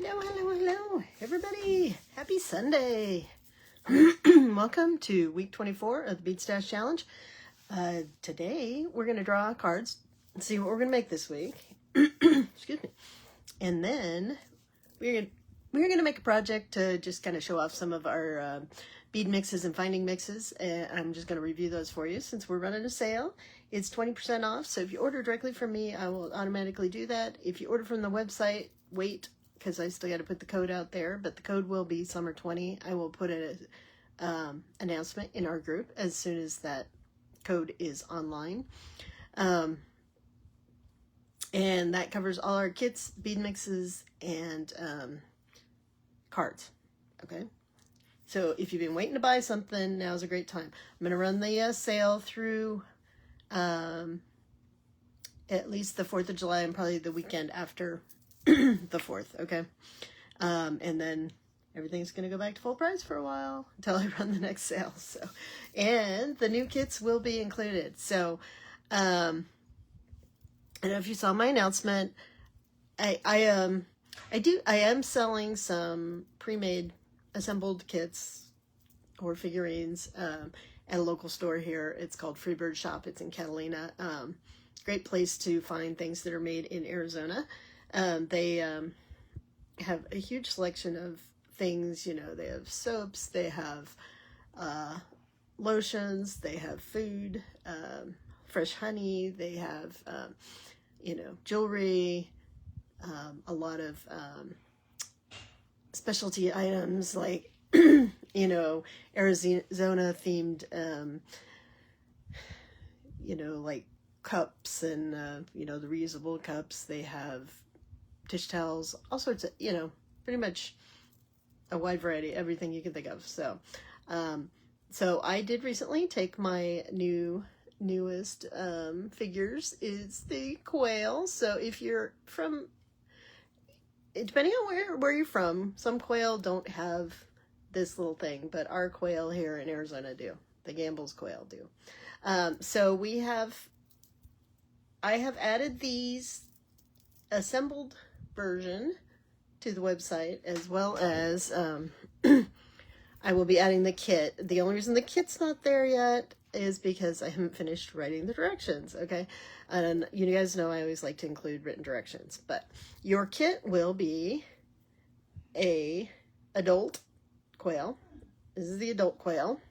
Hello, everybody. Happy Sunday. Welcome to week 24 of the Bead Stash Challenge. Today, we're going to draw cards and see what we're going to make this week. Excuse me. And then, we're going to make a project to just kind of show off some of our bead mixes and finding mixes. And I'm just going to review those for you since we're running a sale. It's 20% off, so if you order directly from me, I will automatically do that. If you order from the website, wait, because I still got to put the code out there, but the code will be summer 20. I will put an announcement in our group as soon as that code is online. And that covers all our kits, bead mixes, and cards. Okay. So if you've been waiting to buy something, now's a great time. I'm going to run the sale through at least the 4th of July and probably the weekend after the 4th, okay? And then everything's going to go back to full price for a while until I run the next sale. So, and the new kits will be included. So, I don't know if you saw my announcement. I am selling some pre-made assembled kits or figurines at a local store here. It's called Freebird Shop. It's in Catalina. Great place to find things that are made in Arizona. They have a huge selection of things. You know, they have soaps, they have lotions, they have food, fresh honey, they have jewelry, a lot of specialty items like Arizona themed like cups and the reusable cups. They have dish towels, all sorts of pretty much a wide variety, everything you can think of. So so I did recently take my newest figures is the quail. So if you're from, depending on where you're from, some quail don't have this little thing, but our quail here in Arizona do. The Gamble's quail do. So I have added these assembled version to the website, as well as I will be adding the kit. The only reason the kit's not there yet is because I haven't finished writing the directions, okay? And you guys know I always like to include written directions, but your kit will be a adult quail. This is the adult quail.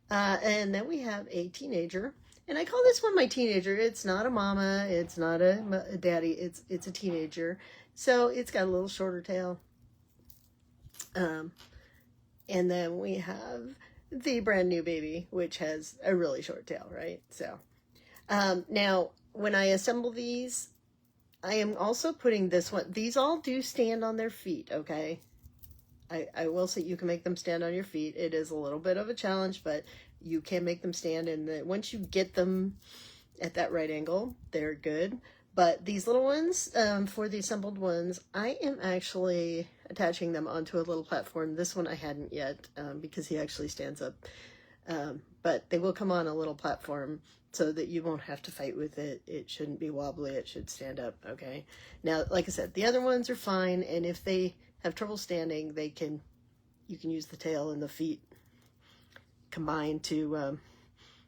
And then we have a teenager. And I call this one my teenager. It's not a mama. It's not a daddy. It's a teenager. So it's got a little shorter tail. And then we have the brand new baby, which has a really short tail, right? So now when I assemble these, I am also putting this one. These all do stand on their feet, okay? I will say you can make them stand on your feet. It is a little bit of a challenge, but you can make them stand, and once you get them at that right angle, they're good. But these little ones, for the assembled ones, I am actually attaching them onto a little platform. This one I hadn't yet, because he actually stands up. But they will come on a little platform so that you won't have to fight with it. It shouldn't be wobbly. It should stand up, okay? Now, like I said, the other ones are fine, and if they have trouble standing, you can use the tail and the feet combined to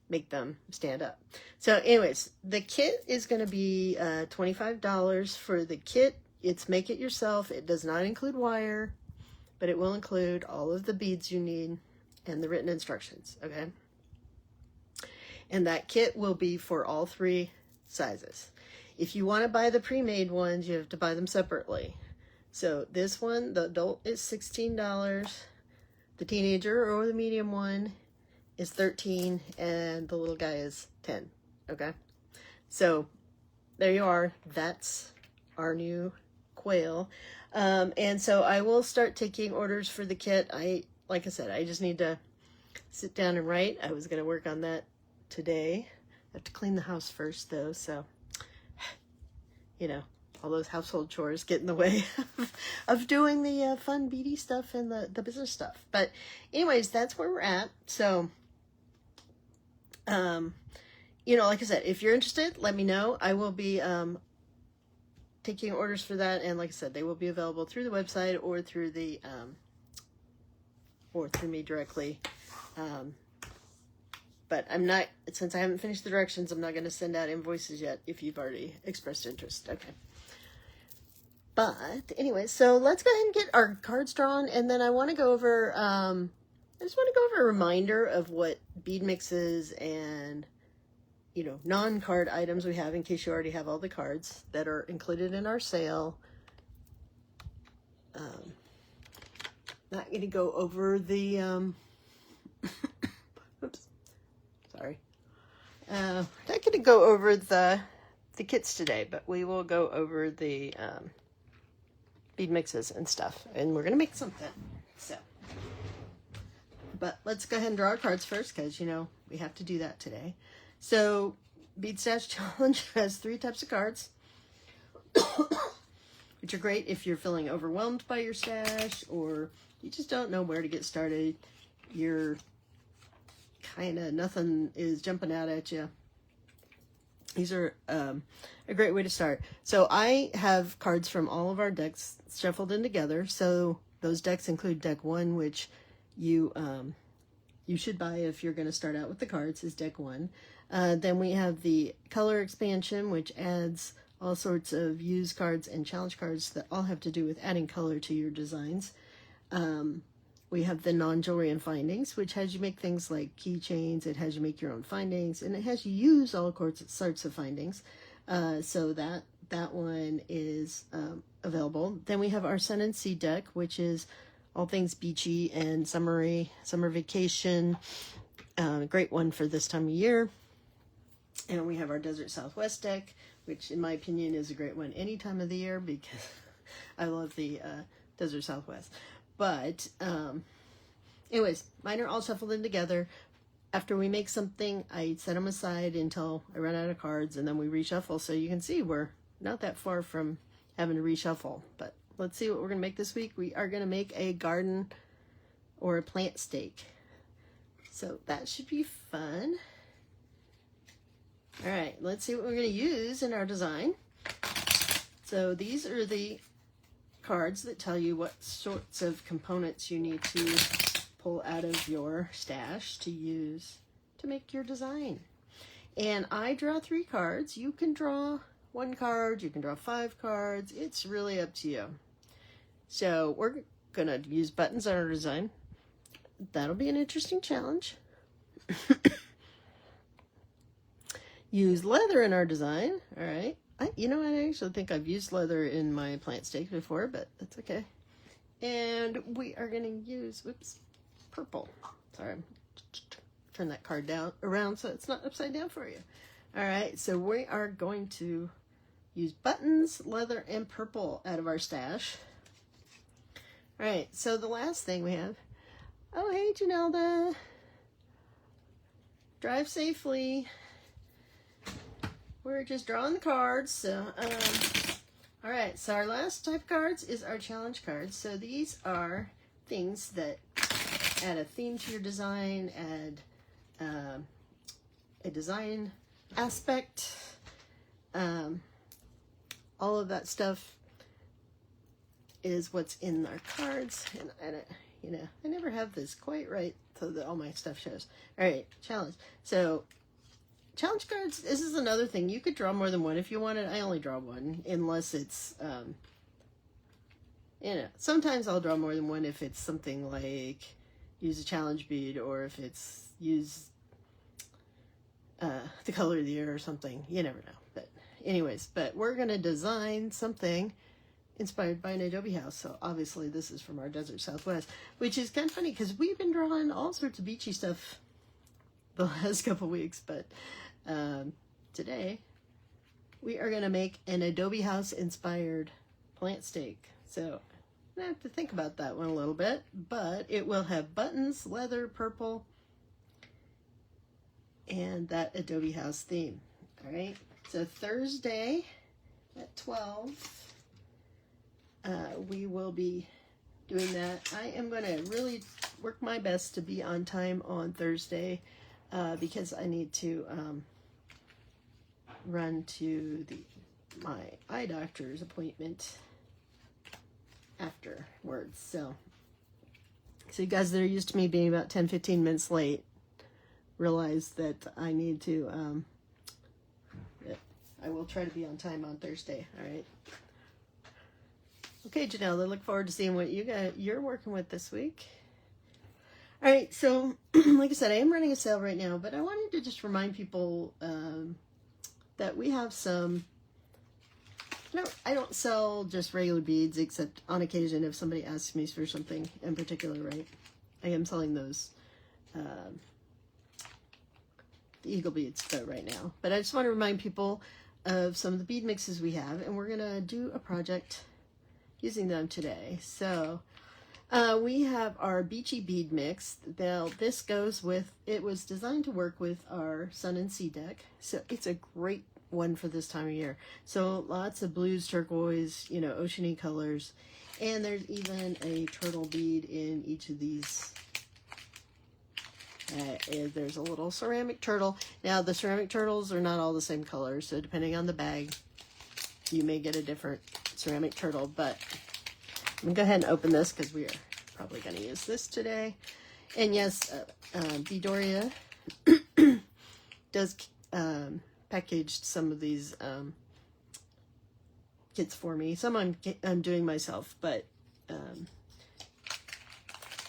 make them stand up. So anyways, the kit is going to be $25 for the kit. It's make it yourself. It does not include wire, but it will include all of the beads you need and the written instructions, okay? And that kit will be for all 3 sizes. If you want to buy the pre-made ones, you have to buy them separately. So this one, the adult, is $16. The teenager or the medium one is $13, and the little guy is $10, okay? So there you are. That's our new quail. And so I will start taking orders for the kit. Like I said, I just need to sit down and write. I was going to work on that today. I have to clean the house first, though, so, all those household chores get in the way of doing the fun beady stuff and the business stuff. But anyways, that's where we're at. So, like I said, if you're interested, let me know. I will be taking orders for that, and like I said, they will be available through the website or through the or through me directly. But I'm not, since I haven't finished the directions, I'm not going to send out invoices yet if you've already expressed interest. Okay. But anyway, so let's go ahead and get our cards drawn, and then I want to go over, I just want to go over a reminder of what bead mixes and, you know, non-card items we have in case you already have all the cards that are included in our sale. Not going to go over the, oops, sorry. Not going to go over the kits today, but we will go over the bead mixes and stuff, and we're going to make something. So, but let's go ahead and draw our cards first, because, you know, we have to do that today. So, Bead Stash Challenge has 3 types of cards, which are great if you're feeling overwhelmed by your stash, or you just don't know where to get started. You're kind of, nothing is jumping out at you. These are a great way to start. So I have cards from all of our decks shuffled in together. So those decks include deck 1, which you should buy if you're going to start out with the cards, is deck 1. Then we have the color expansion, which adds all sorts of used cards and challenge cards that all have to do with adding color to your designs. We have the non-jewelry and findings, which has you make things like keychains. It has you make your own findings, and it has you use all sorts of findings. So that one is available. Then we have our Sun and Sea deck, which is all things beachy and summer vacation. Great one for this time of year. And we have our Desert Southwest deck, which in my opinion is a great one any time of the year, because I love the Desert Southwest. But anyways, mine are all shuffled in together. After we make something, I set them aside until I run out of cards, and then we reshuffle. So you can see we're not that far from having to reshuffle. But let's see what we're going to make this week. We are going to make a garden or a plant stake. So that should be fun. All right, let's see what we're going to use in our design. So these are the cards that tell you what sorts of components you need to pull out of your stash to use to make your design. And I draw 3 cards. You can draw 1 card, you can draw 5 cards. It's really up to you. So we're gonna use buttons on our design. That'll be an interesting challenge. Use leather in our design. All right. You know, I actually think I've used leather in my plant stake before, but that's okay. And we are going to use, whoops, purple. Sorry, turn that card down around so it's not upside down for you. All right, so we are going to use buttons, leather, and purple out of our stash. All right, so the last thing we have, oh, hey, Janelda. Drive safely. We're just drawing the cards, so, all right, so our last type of cards is our challenge cards. So these are things that add a theme to your design, add a design aspect, all of that stuff is what's in our cards. And you know, I never have this quite right so that all my stuff shows. All right, challenge. So challenge cards, this is another thing. You could draw more than one if you wanted. I only draw 1, unless it's, you know, sometimes I'll draw more than 1 if it's something like use a challenge bead, or if it's use the color of the year or something. You never know. But anyways, but we're going to design something inspired by an adobe house. So obviously this is from our Desert Southwest, which is kind of funny because we've been drawing all sorts of beachy stuff the last couple weeks, but today we are going to make an adobe house inspired plant stake. So I have to think about that one a little bit, but it will have buttons, leather, purple, and that adobe house theme. All right, so Thursday at 12 we will be doing that. I am going to really work my best to be on time on Thursday, because I need to run to the my eye doctor's appointment afterwards. So you guys that are used to me being about 10-15 minutes late realize that I need to, I will try to be on time on Thursday. All right. Okay, Janelle, I look forward to seeing what you're working with this week. All right, so like I said, I am running a sale right now, but I wanted to just remind people that we have some, I don't sell just regular beads, except on occasion if somebody asks me for something in particular, right? I am selling those, the eagle beads though right now. But I just want to remind people of some of the bead mixes we have, and we're going to do a project using them today. So we have our beachy bead mix. Now this goes with, it was designed to work with our sun and sea deck, so it's a great one for this time of year. So lots of blues, turquoise, oceany colors, and there's even a turtle bead in each of these. And there's a little ceramic turtle. Now the ceramic turtles are not all the same color, so depending on the bag you may get a different ceramic turtle. But I'm gonna go ahead and open this because we are probably going to use this today. And yes, Beadoria does package some of these kits for me. Some I'm doing myself, but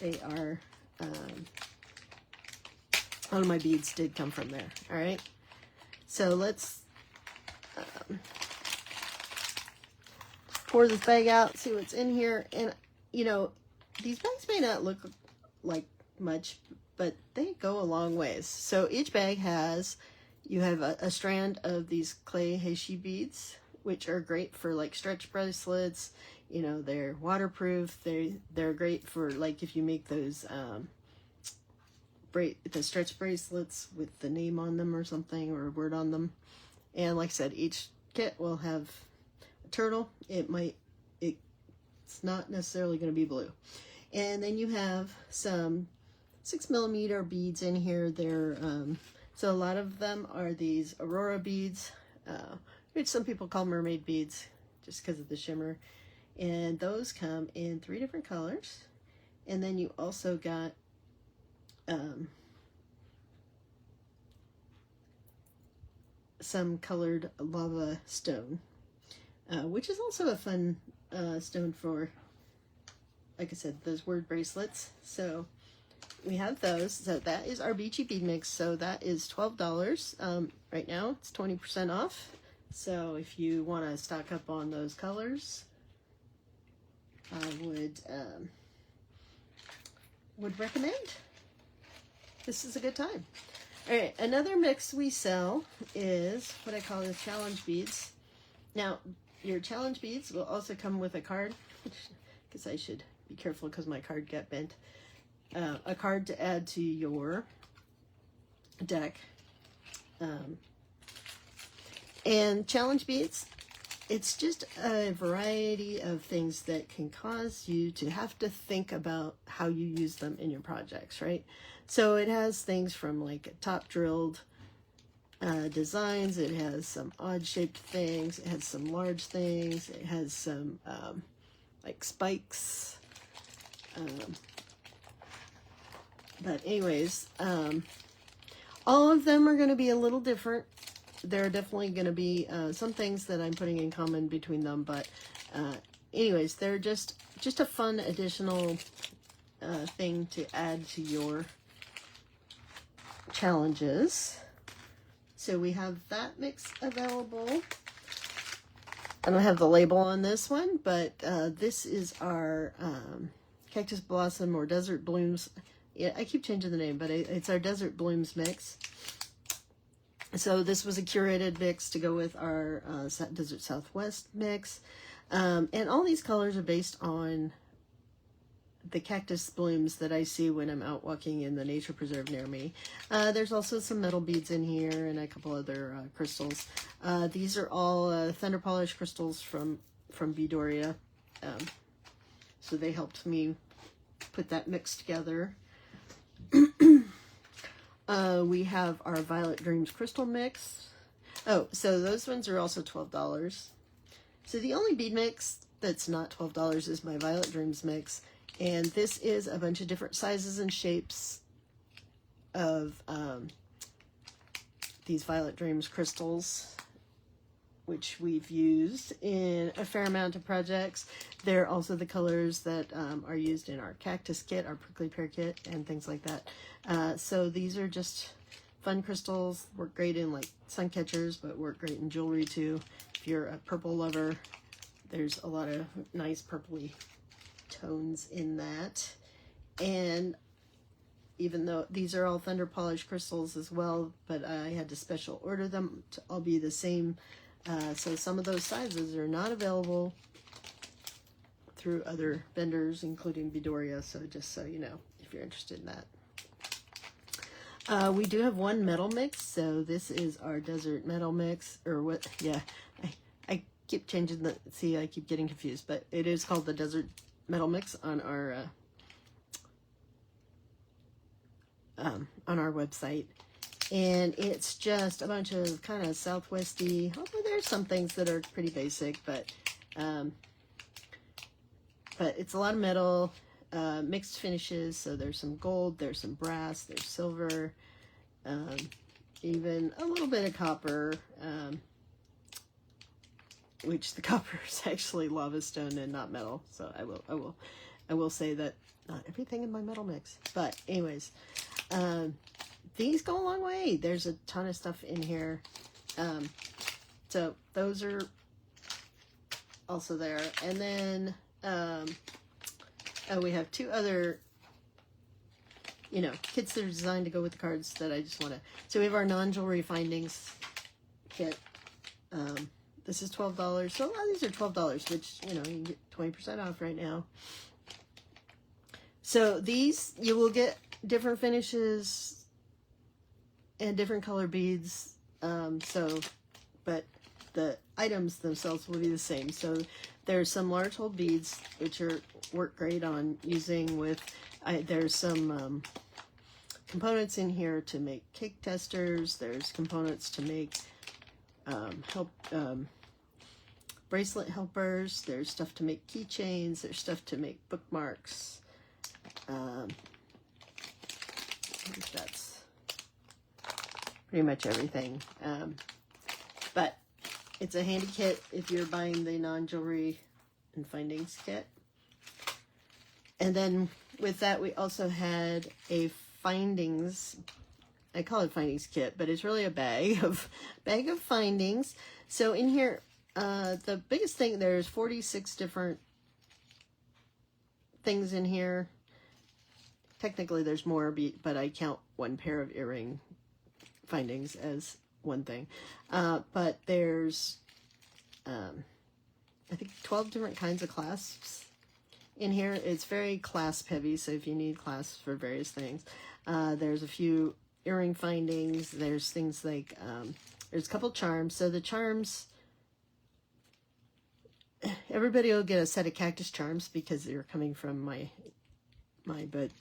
they are, all of my beads did come from there. All right, so let's pour this bag out, see what's in here. And these bags may not look like much, but they go a long ways. So each bag has, you have a strand of these clay heishi beads, which are great for like stretch bracelets. They're waterproof. They're great for like if you make those the stretch bracelets with the name on them or something, or a word on them. And like I said, each kit will have a turtle. It's not necessarily going to be blue. And then you have some 6mm beads in here. They're so a lot of them are these aurora beads, which some people call mermaid beads just because of the shimmer. And those come in 3 different colors. And then you also got some colored lava stone, which is also a fun stone for, like I said, those word bracelets. So we have those. So that is our beachy bead mix. So that is $12. Right now it's 20% off. So if you want to stock up on those colors, I would recommend. This is a good time. All right, another mix we sell is what I call the challenge beads. Now, your challenge beads will also come with a card, because I should be careful because my card got bent. A card to add to your deck. And challenge beads, it's just a variety of things that can cause you to have to think about how you use them in your projects, right? So it has things from like top drilled designs. It has some odd shaped things. It has some large things. It has some like spikes. But anyways, all of them are going to be a little different. There are definitely going to be some things that I'm putting in common between them, but anyways, they're just a fun additional thing to add to your challenges. So we have that mix available. I don't have the label on this one, but this is our Cactus Blossom or Desert Blooms. Yeah, I keep changing the name, but it's our Desert Blooms mix. So this was a curated mix to go with our Desert Southwest mix. And all these colors are based on the cactus blooms that I see when I'm out walking in the nature preserve near me. There's also some metal beads in here and a couple other crystals. These are all thunder polish crystals from Beadoria. So they helped me put that mix together. We have our Violet Dreams crystal mix. Oh, so those ones are also $12. So the only bead mix that's not $12 is my Violet Dreams mix. And this is a bunch of different sizes and shapes of these Violet Dreams crystals, which we've used in a fair amount of projects. They're also the colors that are used in our cactus kit, our prickly pear kit, and things like that. So these are just fun crystals. Work great in like sun catchers, but work great in jewelry too. If you're a purple lover, there's a lot of nice purpley tones in that. And even though these are all thunder polished crystals as well, but I had to special order them to all be the same. So some of those sizes are not available through other vendors, including Beadoria. So just so you know, if you're interested in that. We do have one metal mix. So this is our desert metal mix, or what? Yeah, I keep changing the, see, I keep getting confused, but it is called the desert metal mix on our website. And it's just a bunch of kind of southwesty, although there's some things that are pretty basic, but it's a lot of metal, mixed finishes. So there's some gold, there's some brass, there's silver, even a little bit of copper, which the copper is actually lava stone and not metal. So I will say that not everything in my metal mix, but anyways, these go a long way. There's a ton of stuff in here. So those are also there. And then we have two other, kits that are designed to go with the cards that I just want to. So we have our non-jewelry findings kit. This is $12. So a lot of these are $12, which, you can get 20% off right now. So these, you will get different finishes and different color beads, but the items themselves will be the same. So there's some large hole beads, which work great on using with, there's some components in here to make cake testers. There's components to make bracelet helpers. There's stuff to make keychains. There's stuff to make bookmarks. I think that's pretty much everything. But it's a handy kit if you're buying the non-jewelry and findings kit. And then with that, we also had a findings, I call it findings kit, but it's really a bag of findings. So in here, the biggest thing, there's 46 different things in here. Technically there's more, but I count one pair of earring findings as one thing. But there's, I think 12 different kinds of clasps in here. It's very clasp heavy, so if you need clasps for various things. There's a few earring findings. There's things like, there's a couple charms. So the charms, everybody will get a set of cactus charms because they're coming from but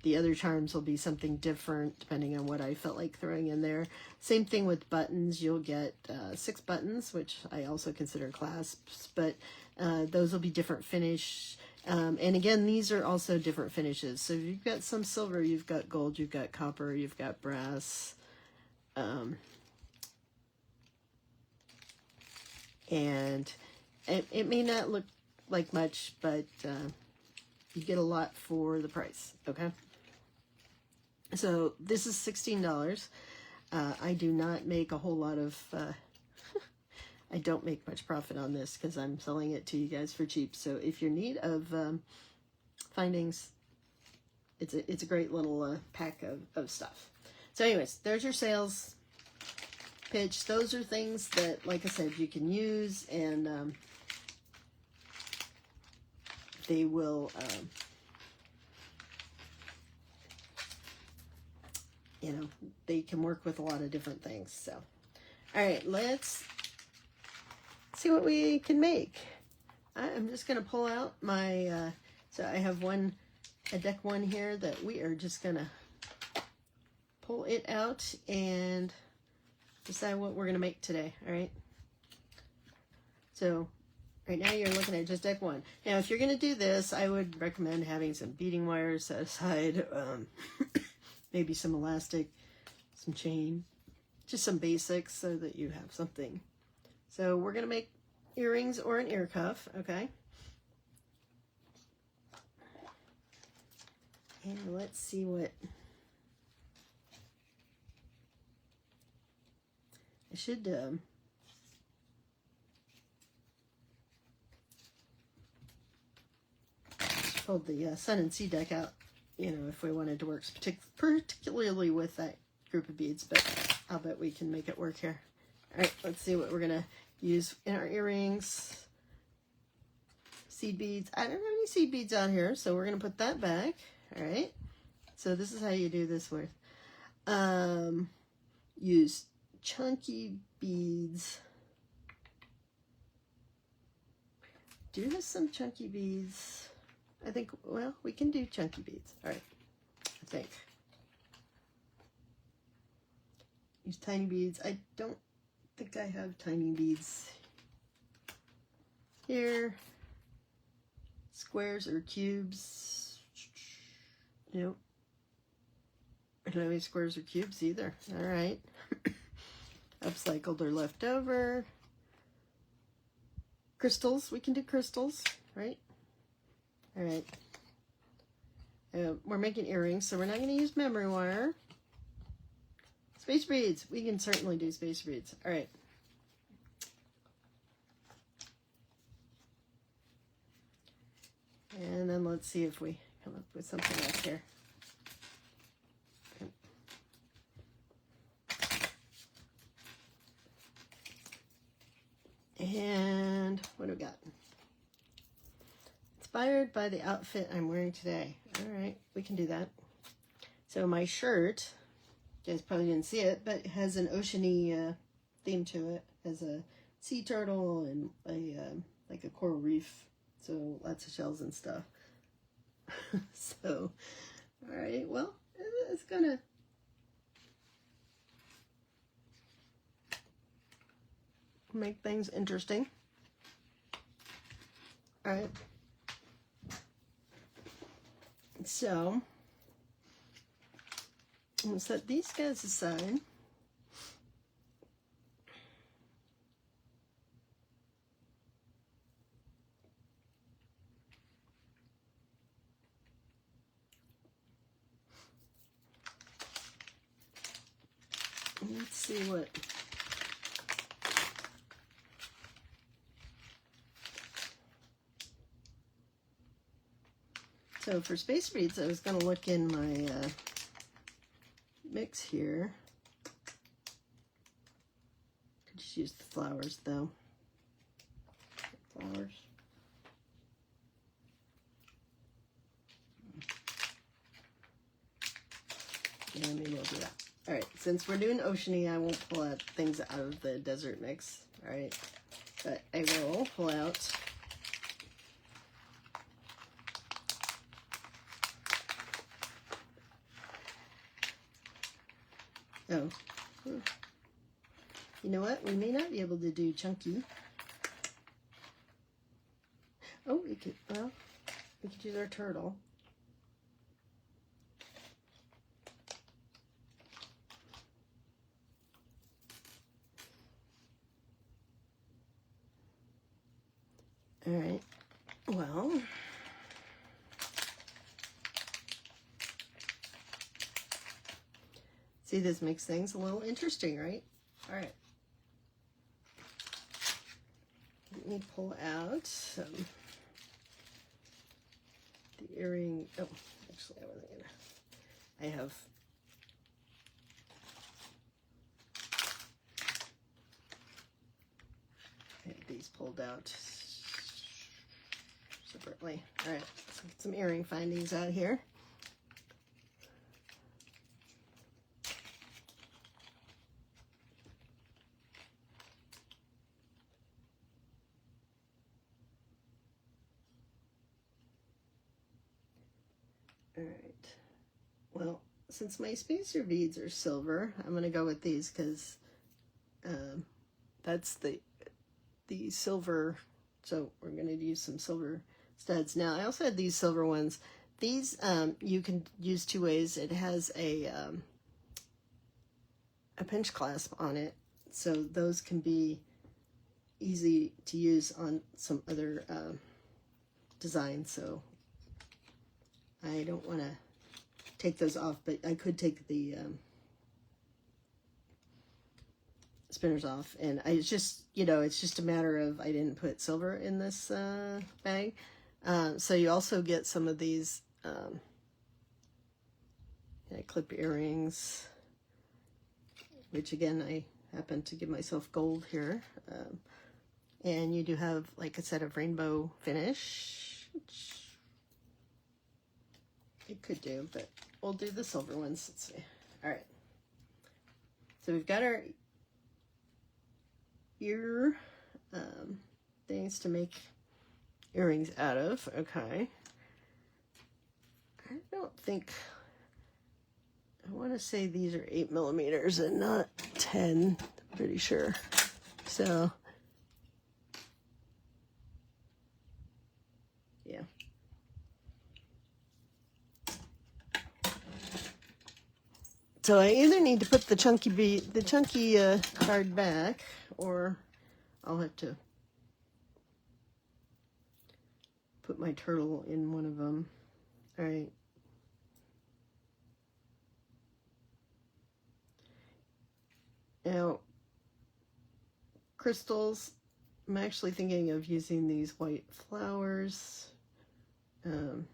the other charms will be something different depending on what I felt like throwing in there. Same thing with buttons. You'll get 6 buttons, which I also consider clasps, but those will be different finish. And again, these are also different finishes. So you've got some silver, you've got gold, you've got copper, you've got brass. And it may not look like much, but you get a lot for the price, okay? So this is $16. I do not make a whole lot of, I don't make much profit on this because I'm selling it to you guys for cheap. So if you're in need of findings, it's a great little pack of stuff. So anyways, there's your sales pitch. Those are things that, like I said, you can use, and they will, they can work with a lot of different things. So, all right, let's see what we can make. I'm just going to pull out my, so I have a deck 1 here that we are just going to pull it out and decide what we're going to make today. All right. So Right now you're looking at just deck 1. Now if you're going to do this, I would recommend having some beading wires set aside, maybe some elastic, some chain, just some basics so that you have something. So we're going to make earrings or an ear cuff, okay? And let's see what I should hold the Sun and Sea deck out, you know, if we wanted to work particularly with that group of beads, but I'll bet we can make it work here. All right, let's see what we're gonna use in our earrings. Seed beads. I don't have any seed beads on here, so we're gonna put that back. All right, so this is how you do this with. Use chunky beads. Do have some chunky beads. I think, well, we can do chunky beads. All right, I think. Use tiny beads. I don't think I have tiny beads here. Squares or cubes. Nope. I don't have any squares or cubes either. All right. Upcycled or left over. Crystals. We can do crystals, right? All right. We're making earrings, so we're not going to use memory wire. Space beads. We can certainly do space beads. All right. And then let's see if we come up with something else here. And what do we got? Inspired by the outfit I'm wearing today. All right, we can do that. So my shirt, you guys probably didn't see it, but it has an oceany theme to it. It has a sea turtle and a like a coral reef, so lots of shells and stuff. So, all right, well, it's gonna make things interesting. All right. So, I'm going to set these guys aside. Let's see what... So for space beads, I was going to look in my mix here. Could just use the flowers though. Flowers. Yeah, maybe I'll do that. All right, since we're doing oceany, I won't pull out things out of the desert mix. All right, but I will pull out oh, you know what? We may not be able to do chunky. Oh, we could. Well, we could use our turtle. All right. Well. See, this makes things a little interesting, right? All right. Let me pull out the earring. Oh, actually, I wasn't gonna. I have these pulled out separately. All right, let's get some earring findings out here. All right, well, since my spacer beads are silver, I'm going to go with these because that's the silver So we're going to use some silver studs. Now, I also had these silver ones. These you can use two ways. It has a pinch clasp on it, so those can be easy to use on some other designs. So I don't want to take those off, but I could take the spinners off, and it's just, you know, it's just a matter of I didn't put silver in this bag. So you also get some of these clip earrings, which again I happen to give myself gold here, and you do have like a set of rainbow finish, which it could do, but we'll do the silver ones. Let's see. All right, so we've got our ear things to make earrings out of. Okay, I don't think, I want to say these are 8mm and not 10, pretty sure. So yeah, so I either need to put the chunky card back, or I'll have to put my turtle in one of them. All right. Now, crystals, I'm actually thinking of using these white flowers. And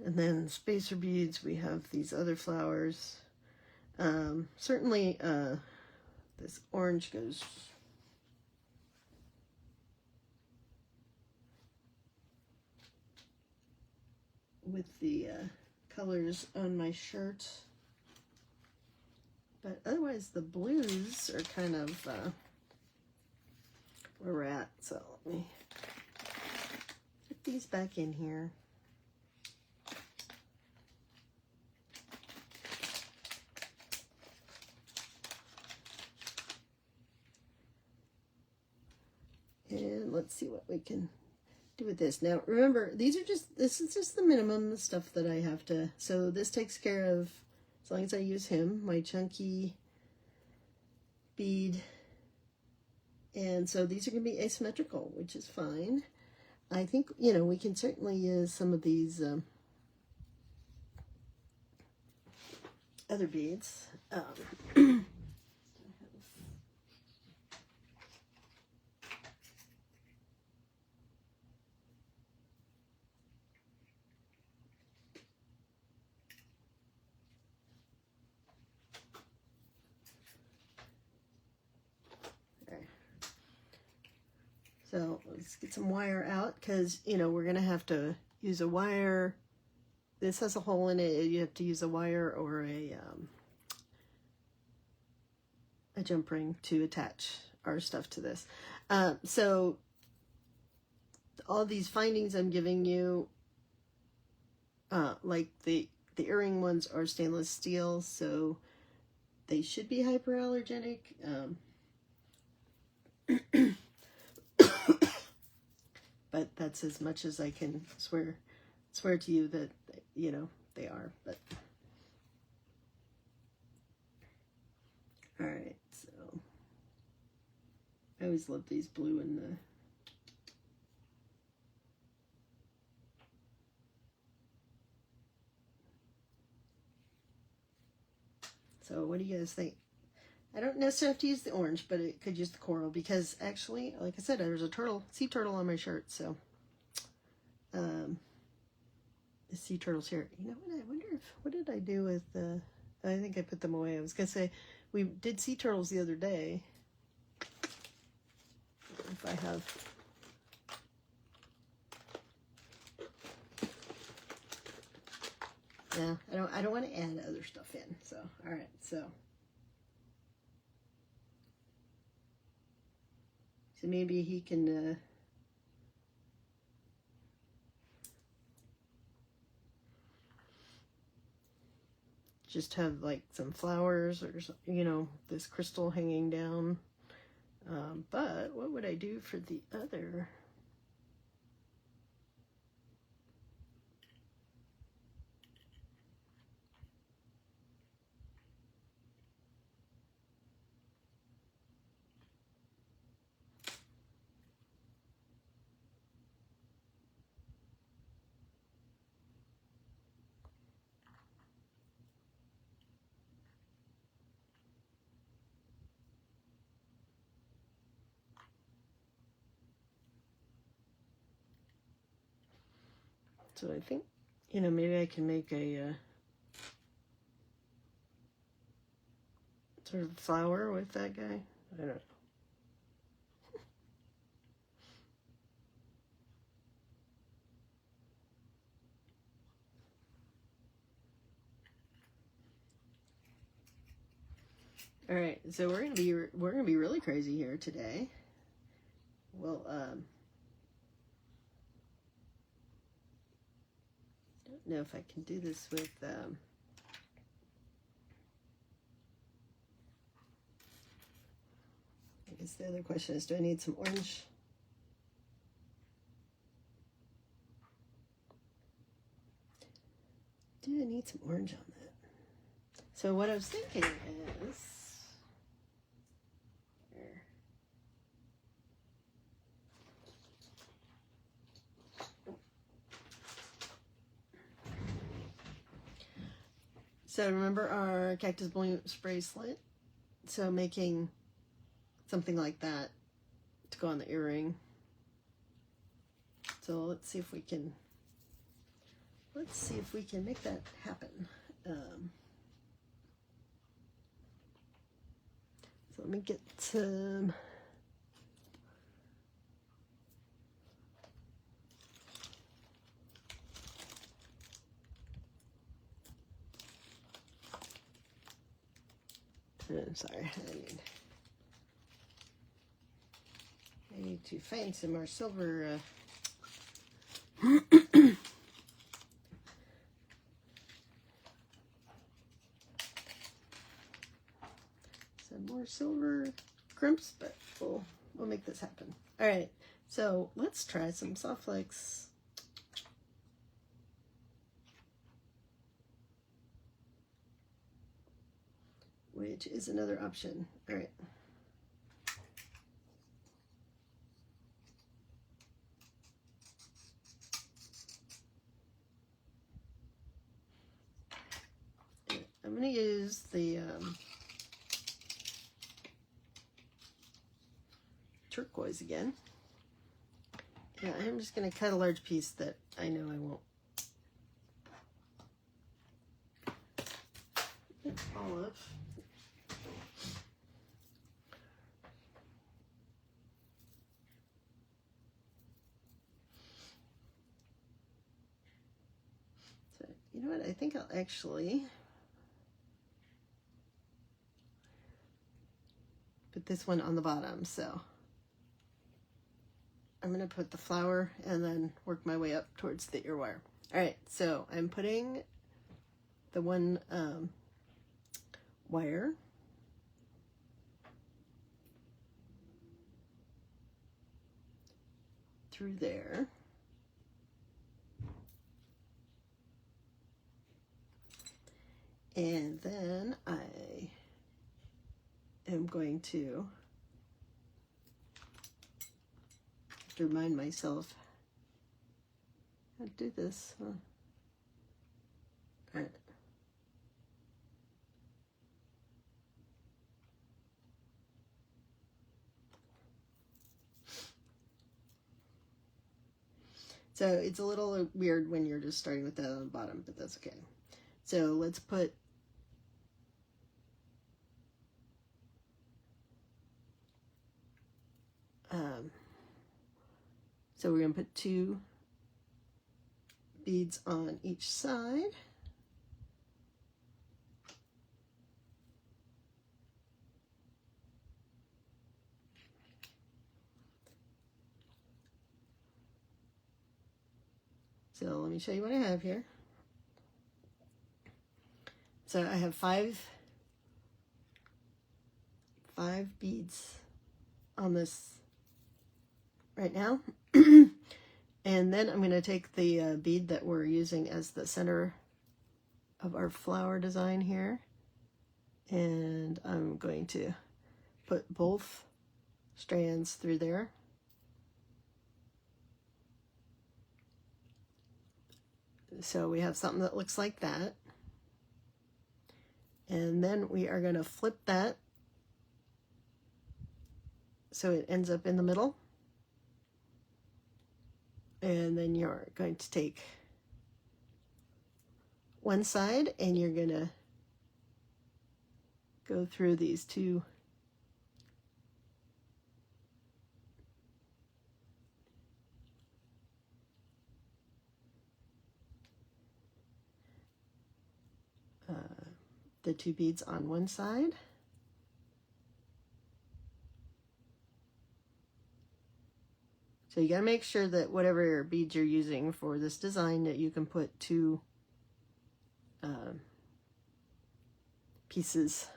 then spacer beads, we have these other flowers. Certainly this orange goes with the colors on my shirt. But otherwise the blues are kind of where we're at. So let me put these back in here. And let's see what we can do with this. Now, remember, this is just the minimum, the stuff that I have to, so this takes care of, as long as I use him, my chunky bead. And so these are going to be asymmetrical, which is fine. I think, you know, we can certainly use some of these other beads. So let's get some wire out, because, you know, we're going to have to use a wire. This has a hole in it. You have to use a wire or a jump ring to attach our stuff to this. So all these findings I'm giving you, like the earring ones are stainless steel, so they should be hyperallergenic. But that's as much as I can swear to you that, you know, they are. But all right, so I always love these blue and the so what do you guys think? I don't necessarily have to use the orange, but it could use the coral, because actually, like I said, there's a sea turtle on my shirt, so the sea turtles here. You know what? I wonder what did I do with the? I think I put them away. I was gonna say we did sea turtles the other day. If I have. Yeah, I don't want to add other stuff in. So all right, so. So maybe he can just have like some flowers or, you know, this crystal hanging down. But what would I do for the other? So I think, you know, maybe I can make a sort of flower with that guy. I don't know. All right, so we're gonna be really crazy here today. Well, don't know if I can do this with. I guess the other question is, do I need some orange? Do I need some orange on that? So what I was thinking is, so remember our cactus blooms bracelet? So making something like that to go on the earring. So let's see if we can make that happen. So let me get some. I'm sorry, I need to find some more silver. Some more silver crimps, but we'll make this happen. All right, so let's try some soft flakes. Which is another option. All right. I'm going to use the turquoise again. Yeah, I'm just going to cut a large piece that I know I won't. It's olive. So, you know what? I think I'll actually put this one on the bottom. So I'm going to put the flower and then work my way up towards the ear wire. All right, so I'm putting the one wire through there. And then I am going to remind myself how to do this. All right. So it's a little weird when you're just starting with that on the bottom, but that's okay. So let's put so we're going to put 2 beads on each side. So let me show you what I have here. So I have five beads on this right now. And then I'm going to take the bead that we're using as the center of our flower design here, and I'm going to put both strands through there. So we have something that looks like that. And then we are going to flip that so it ends up in the middle. And then you're going to take one side and you're going to go through these two the two beads on one side. So you got to make sure that whatever beads you're using for this design, that you can put two pieces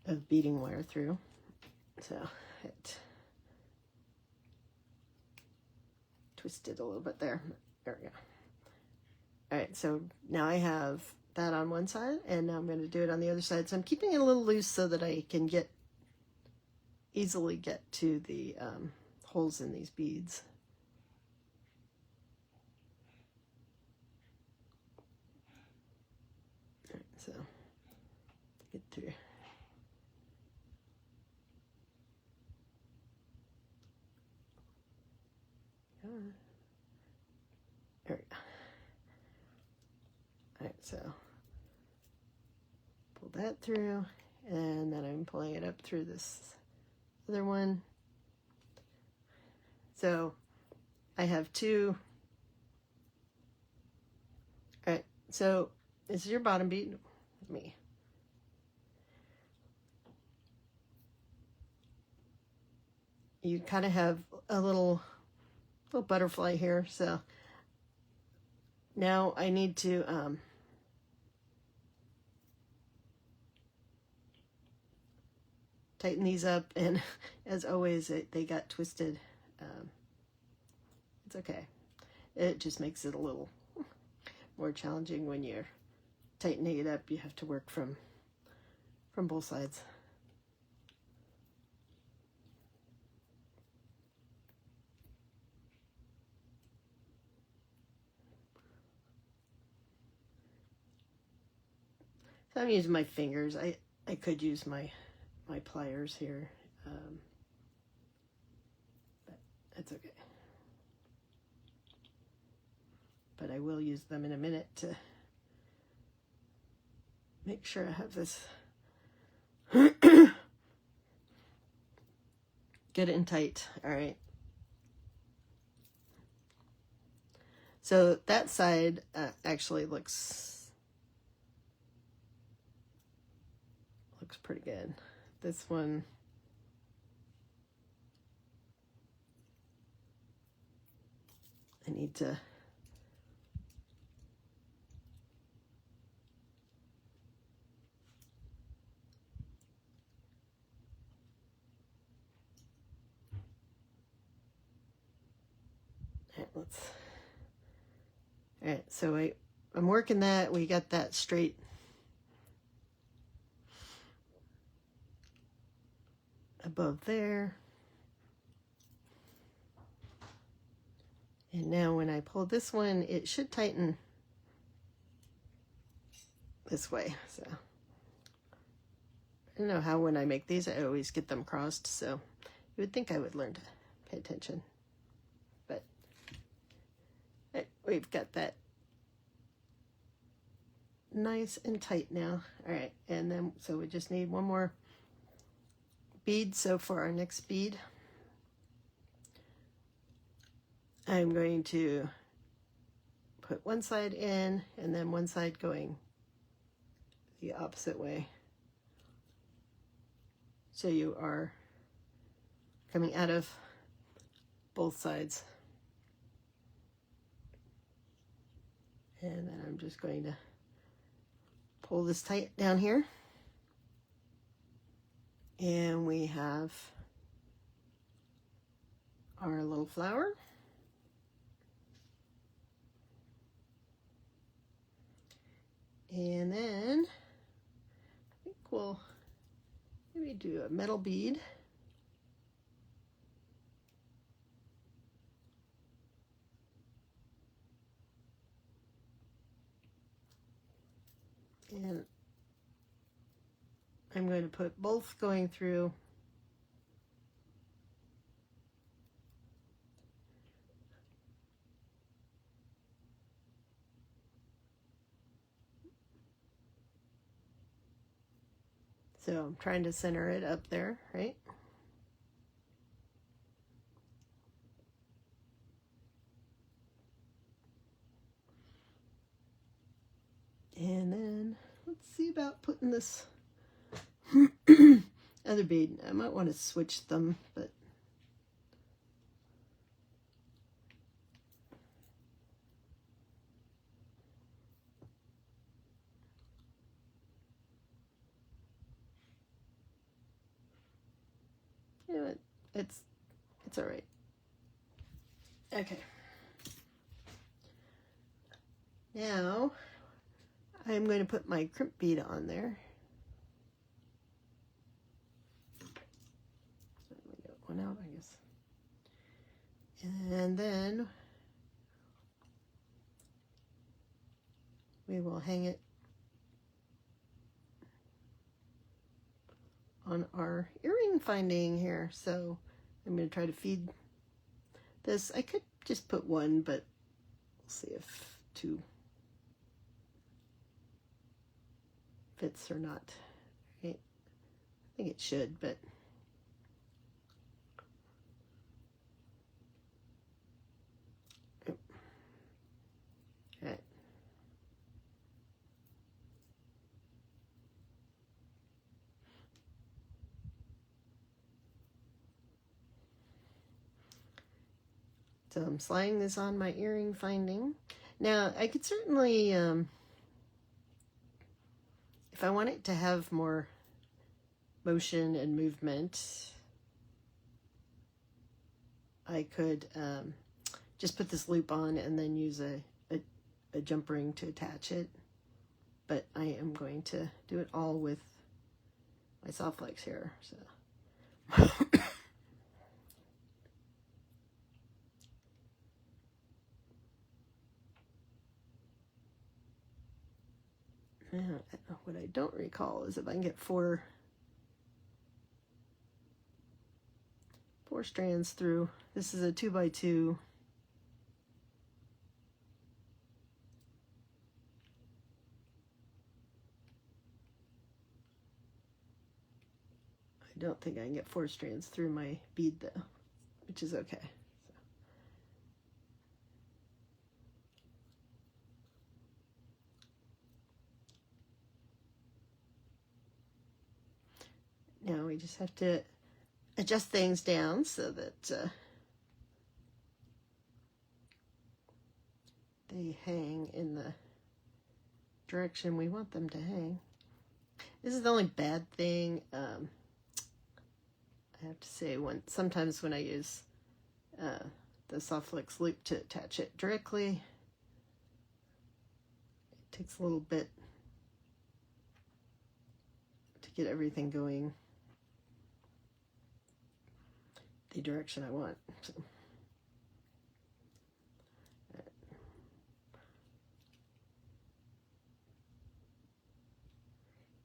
of beading wire through. So it twisted a little bit there. There we go. All right, so now I have that on one side, and now I'm going to do it on the other side. So I'm keeping it a little loose so that I can easily get to the holes in these beads. All right, so get through. There we go. All right, so pull that through, and then I'm pulling it up through this other one. So I have two. All right, so this is your bottom bead. You kind of have a little butterfly here, so now I need to tighten these up, and as always they got twisted. It's okay. It just makes it a little more challenging when you're tightening it up. You have to work from both sides. So I'm using my fingers. I could use my pliers here, but that's okay. But I will use them in a minute to make sure I have this get it in tight. All right. So that side actually looks pretty good. This one, I need to all right, so I'm working that. We got that straight. Above there. And now when I pull this one, it should tighten this way. So I don't know how when I make these, I always get them crossed. So you would think I would learn to pay attention. But we've got that nice and tight now. All right, and then so we just need one more bead. So for our next bead, I'm going to put one side in and then one side going the opposite way. So you are coming out of both sides. And then I'm just going to pull this tight down here. And we have our little flower. And then I think we'll maybe do a metal bead. And I'm going to put both going through so I'm trying to center it up there, right? And then let's see about putting this other bead. I might want to switch them, but you know what? It's all right. Okay. Now I'm going to put my crimp bead on there. Let me get one out, I guess. And then we will hang it on our earring finding here. So I'm going to try to feed this. I could just put one, but we'll see if two fits or not. Right? I think it should, but right. So I'm sliding this on my earring finding. Now I could certainly, if I want it to have more motion and movement, I could just put this loop on and then use a jump ring to attach it. But I am going to do it all with my soft flex here. So. What I don't recall is if I can get four strands through. This is a 2x2. I don't think I can get 4 strands through my bead though, which is okay. Now we just have to adjust things down so that they hang in the direction we want them to hang. This is the only bad thing. I have to say, sometimes when I use the soft flex loop to attach it directly, it takes a little bit to get everything going the direction I want. So.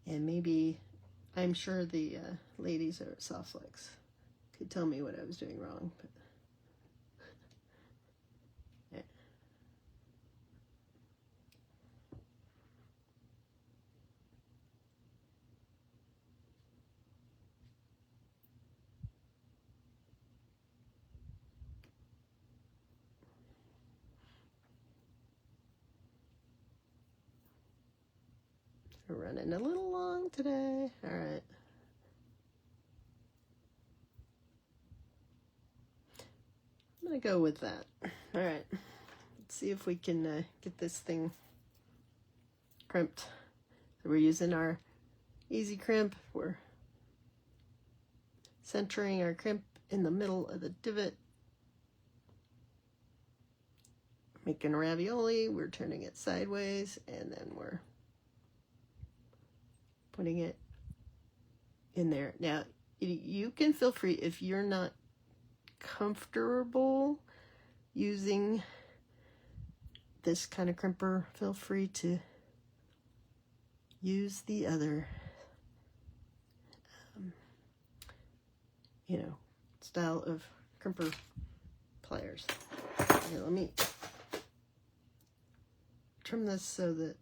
And maybe, I'm sure the ladies are at Soft Flex could tell me what I was doing wrong. But yeah. We're running a little long today. All right. I'm going to go with that. All right. Let's see if we can get this thing crimped. So we're using our easy crimp. We're centering our crimp in the middle of the divot. Making a ravioli, we're turning it sideways, and then we're putting it in there. Now, you can feel free, if you're not comfortable using this kind of crimper, feel free to use the other, style of crimper pliers. Here, let me trim this so that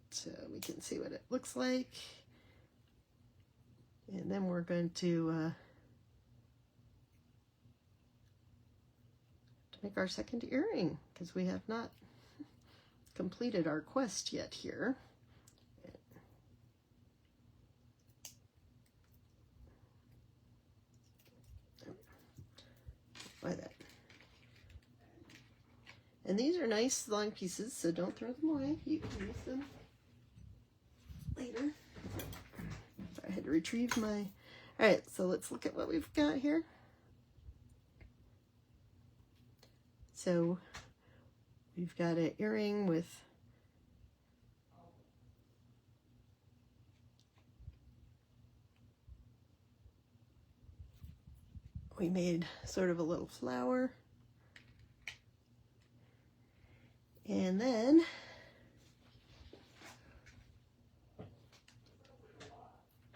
we can see what it looks like. And then we're going to make our second earring, because we have not completed our quest yet here. By that. And these are nice long pieces, so don't throw them away. You can use them later. So I had to retrieve my... Alright, so let's look at what we've got here. So we've got an earring with we made sort of a little flower. And then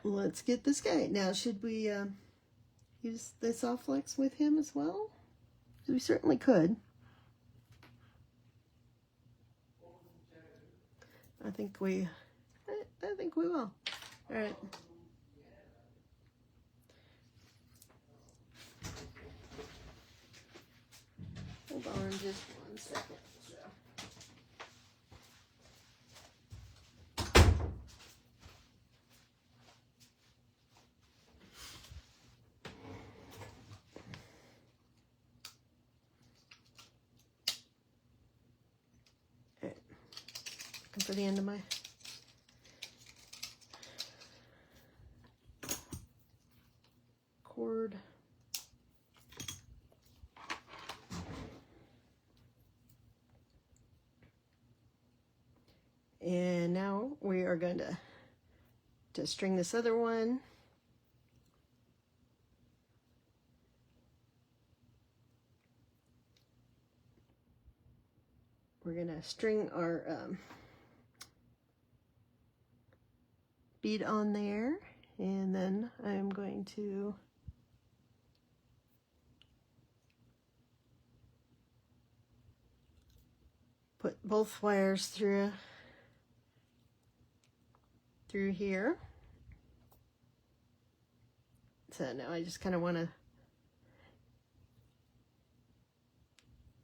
let's get this guy. Now, should we use the soft flex with him as well? We certainly could. I think we will. All right. Hold on just 1 second. Looking for the end of my cord. And now we are going to string this other one. We're going to string our bead on there, and then I'm going to put both wires through here. So now I just kind of want to,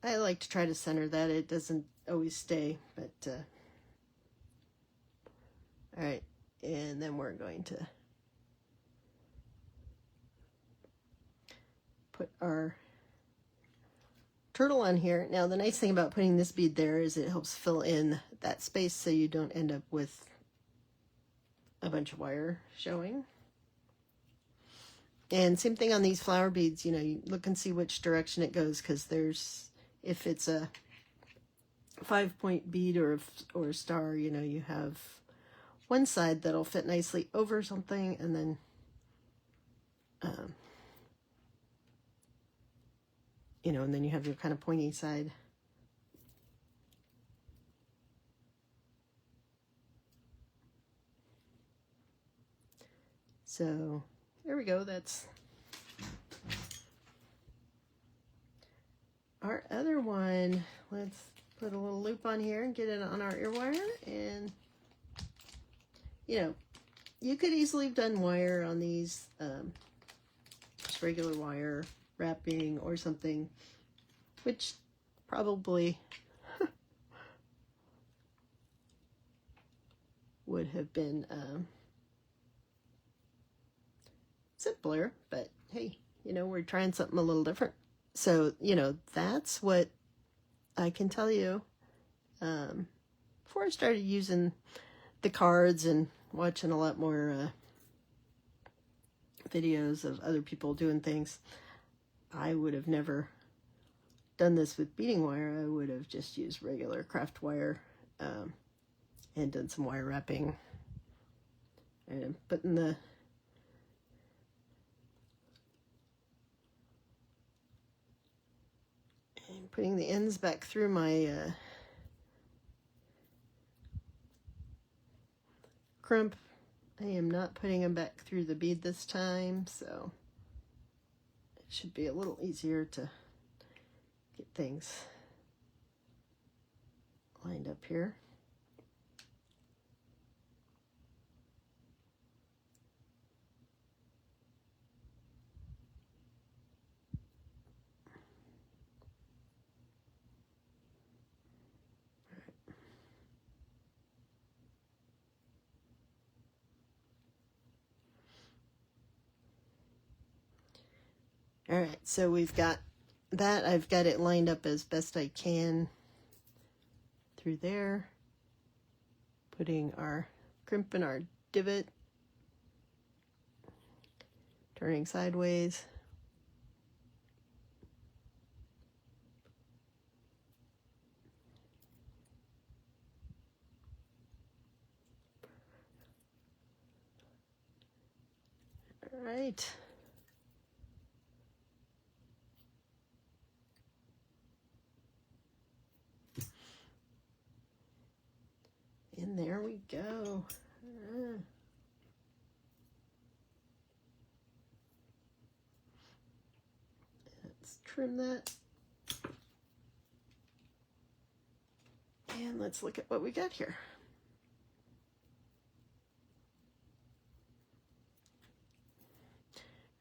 I like to try to center that. It doesn't always stay, but all right. And then we're going to put our turtle on here. Now, the nice thing about putting this bead there is it helps fill in that space so you don't end up with a bunch of wire showing. And same thing on these flower beads, you look and see which direction it goes, because there's, if it's a 5-point bead or a star, you have one side that'll fit nicely over something, and then and then you have your kind of pointy side. So there we go. That's our other one. Let's put a little loop on here and get it on our ear wire. And you could easily have done wire on these, just regular wire wrapping or something, which probably would have been simpler, but hey, we're trying something a little different. So, that's what I can tell you. Before I started using the cards and watching a lot more videos of other people doing things. I would have never done this with beading wire. I would have just used regular craft wire and done some wire wrapping and putting the putting the ends back through my crimp. I am not putting them back through the bead this time, so it should be a little easier to get things lined up here. All right, so we've got that. I've got it lined up as best I can through there. Putting our crimp in our divot. Turning sideways. All right. And there we go. Let's trim that. And let's look at what we got here.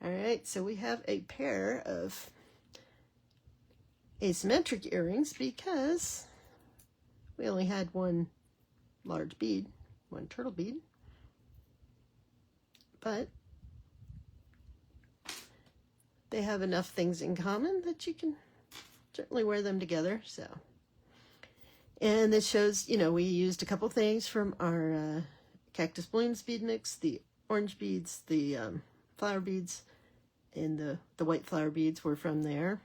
All right, so we have a pair of asymmetric earrings because we only had one large bead, one turtle bead, but they have enough things in common that you can certainly wear them together. So, and this shows, you know, we used a couple things from our cactus blooms bead mix, the orange beads, the flower beads, and the white flower beads were from there.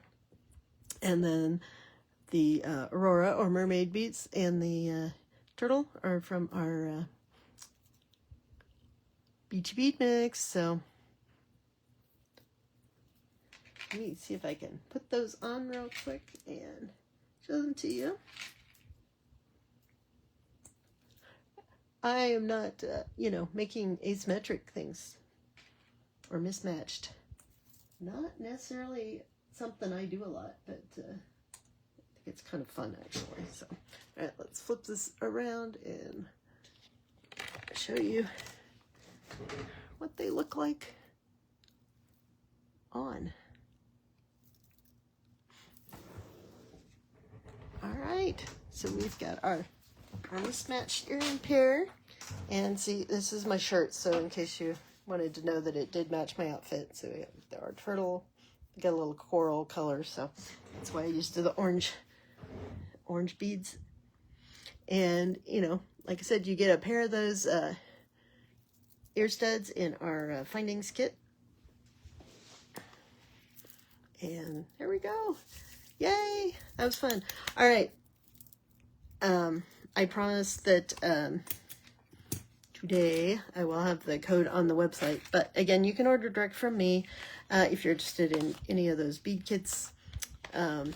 And then the aurora or mermaid beads and the turtle are from our beachy bead mix. So let me see if I can put those on real quick and show them to you. I am not, you know, making asymmetric things or mismatched. Not necessarily something I do a lot, but I think it's kind of fun actually. So, all right, let's flip this around and show you what they look like on. All right, so we've got our mismatched earring pair, and see, this is my shirt, so in case you wanted to know that it did match my outfit. So we have our turtle, we got a little coral color, so that's why I used the orange beads. And you know, like I said, you get a pair of those ear studs in our findings kit. And there we go. Yay, that was fun. All right, I promise that today I will have the code on the website, but again, you can order direct from me if you're interested in any of those bead kits, you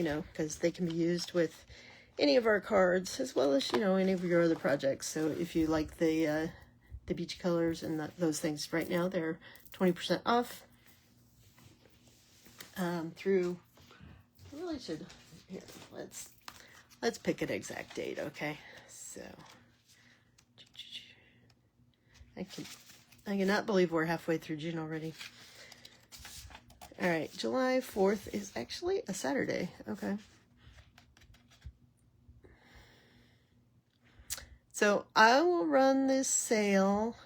know, because they can be used with any of our cards as well as, you know, any of your other projects. So if you like the beach colors and those things, right now they're 20% off through, I really should, here, let's pick an exact date, okay? So I cannot believe we're halfway through June already. All right, July 4th is actually a Saturday. Okay. So I will run this sale,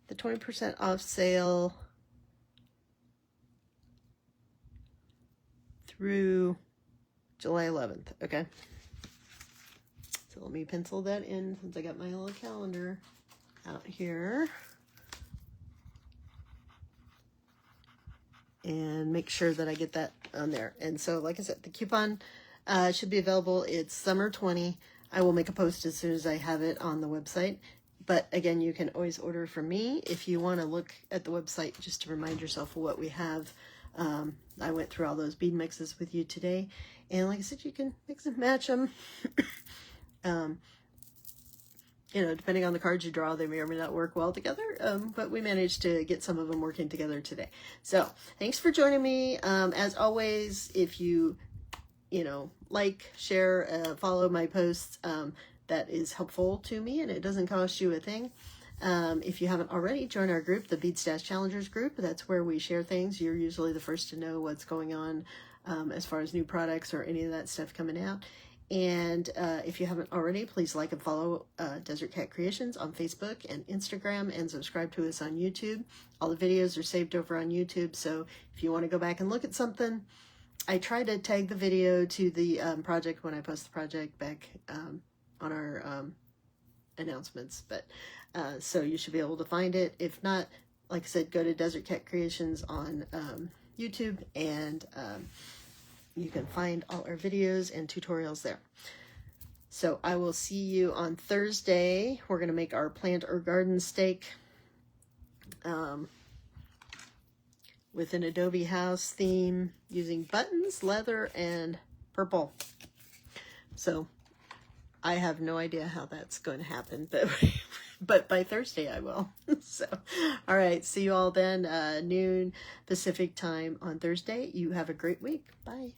the 20% off sale, through July 11th. Okay. So let me pencil that in since I got my little calendar out here. And make sure that I get that on there. And so, like I said, the coupon should be available. It's summer 20. I will make a post as soon as I have it on the website. But again, you can always order from me if you want to look at the website just to remind yourself of what we have. I went through all those bead mixes with you today. And like I said, you can mix and match them. You know, depending on the cards you draw, they may or may not work well together, but we managed to get some of them working together today. So thanks for joining me. As always, if you like, share, follow my posts, that is helpful to me and it doesn't cost you a thing. If you haven't already, join our group, the Bead Stash Challengers group. That's where we share things. You're usually the first to know what's going on as far as new products or any of that stuff coming out. And if you haven't already, please like and follow Desert Cat Creations on Facebook and Instagram, and subscribe to us on YouTube. All the videos are saved over on YouTube, so if you want to go back and look at something, I try to tag the video to the project when I post the project back on our announcements. But so you should be able to find it. If not, like I said, go to Desert Cat Creations on YouTube, and you can find all our videos and tutorials there. So I will see you on Thursday. We're going to make our plant or garden stake with an Adobe House theme using buttons, leather, and purple. So I have no idea how that's going to happen, but by Thursday I will. So, all right. See you all then, noon Pacific time on Thursday. You have a great week. Bye.